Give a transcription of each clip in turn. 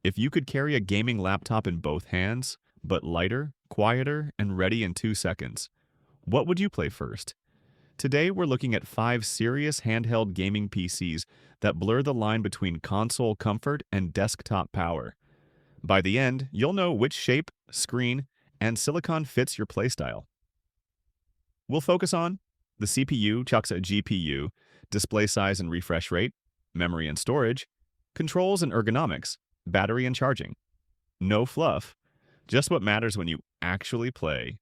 If you could carry a gaming laptop in both hands, but lighter, quieter, and ready in 2 seconds, what would you play first? Today, we're looking at 5 serious handheld gaming PCs that blur the line between console comfort and desktop power. By the end, you'll know which shape, screen, and silicon fits your playstyle. We'll focus on the CPU, chucks a GPU, display size and refresh rate, memory and storage, controls and ergonomics, battery and charging. No fluff, just what matters when you actually play.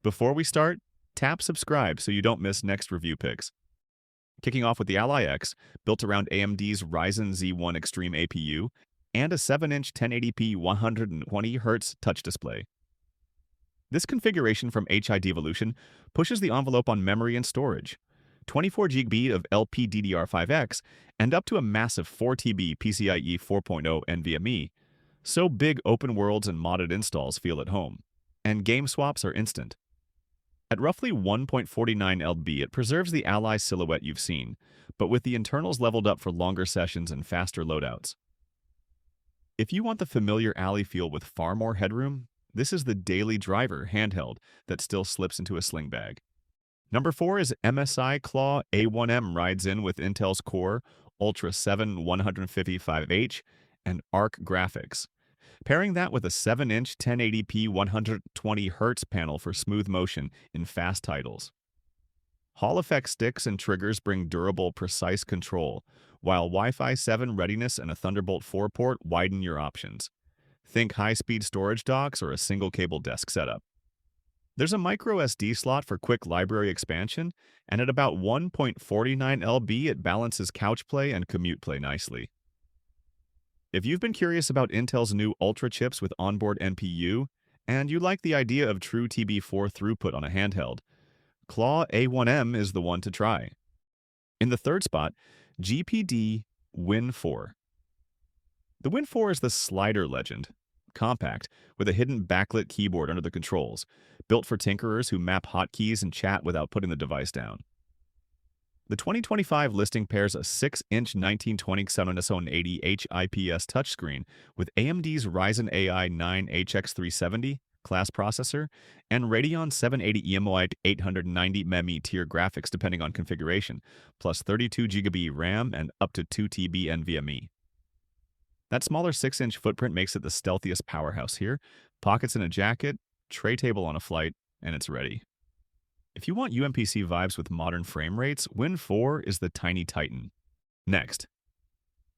Before we start, tap subscribe so you don't miss next review picks. Kicking off with the Ally X, built around AMD's Ryzen Z1 Extreme APU and a 7-inch 1080p 120Hz touch display. This configuration from HIDevolution pushes the envelope on memory and storage. 24GB of LPDDR5X and up to a massive 4TB PCIe 4.0 NVMe, so big open worlds and modded installs feel at home, and game swaps are instant. At roughly 1.49 lb, it preserves the Ally silhouette you've seen, but with the internals leveled up for longer sessions and faster loadouts. If you want the familiar Ally feel with far more headroom, this is the daily driver handheld that still slips into a sling bag. Number 4 is MSI Claw A1M rides in with Intel's Core Ultra 7 155H and ARC graphics. Pairing that with a 7-inch 1080p 120Hz panel for smooth motion in fast titles. Hall effect sticks and triggers bring durable, precise control, while Wi-Fi 7 readiness and a Thunderbolt 4 port widen your options. Think high-speed storage docks or a single-cable desk setup. There's a micro SD slot for quick library expansion, and at about 1.49 lb, it balances couch play and commute play nicely. If you've been curious about Intel's new Ultra chips with onboard NPU, and you like the idea of true TB4 throughput on a handheld, Claw A1M is the one to try. In the third spot, GPD Win 4. The Win 4 is the slider legend. Compact, with a hidden backlit keyboard under the controls, built for tinkerers who map hotkeys and chat without putting the device down. The 2025 listing pairs a 6-inch 1920 x 80 IPS touchscreen with AMD's Ryzen AI 9 HX370 class processor and Radeon 780 EMO 890 ME tier graphics depending on configuration, plus 32GB RAM and up to 2TB NVMe. That smaller 6-inch footprint makes it the stealthiest powerhouse here. Pockets in a jacket, tray table on a flight, and it's ready. If you want UMPC vibes with modern frame rates, Win 4 is the tiny titan. Next,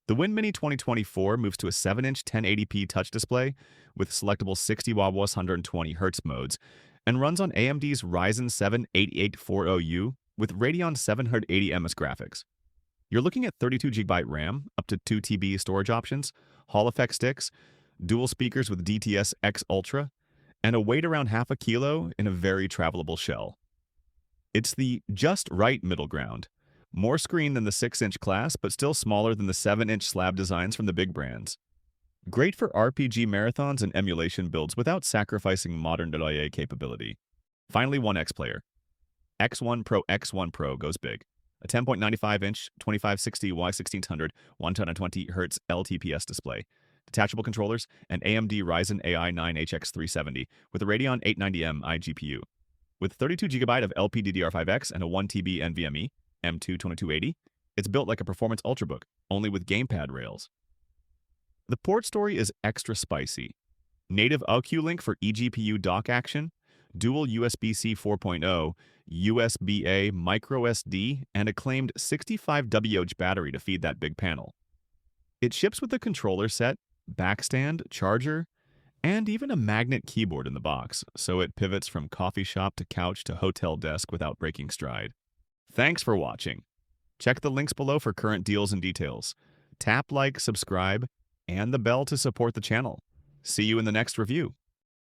the Win Mini 2024 moves to a 7-inch 1080p touch display with selectable 60 watt 120Hz modes and runs on AMD's Ryzen 7 8840U with Radeon 780 MS graphics. You're looking at 32GB RAM, up to 2TB storage options, Hall effect sticks, dual speakers with DTS X Ultra, and a weight around half a kilo in a very travelable shell. It's the just right middle ground. More screen than the 6-inch class, but still smaller than the 7-inch slab designs from the big brands. Great for RPG marathons and emulation builds without sacrificing modern IA capability. Finally, ONE XPLAYER X1 Pro goes big. A 10.95-inch 2560x1600 120Hz LTPS display, detachable controllers, and AMD Ryzen AI 9 HX370 with a Radeon 890M iGPU. With 32GB of LPDDR5X and a 1TB NVMe M2 2280, it's built like a performance ultrabook, only with gamepad rails. The port story is extra spicy. Native OCuLink for eGPU dock action, dual USB-C 4.0, USB-A micro SD, and a claimed 65 WH battery to feed that big panel. It ships with a controller set, backstand, charger, and even a magnet keyboard in the box, so it pivots from coffee shop to couch to hotel desk without breaking stride. Thanks for watching. Check the links below for current deals and details. Tap like, subscribe, and the bell to support the channel. See you in the next review.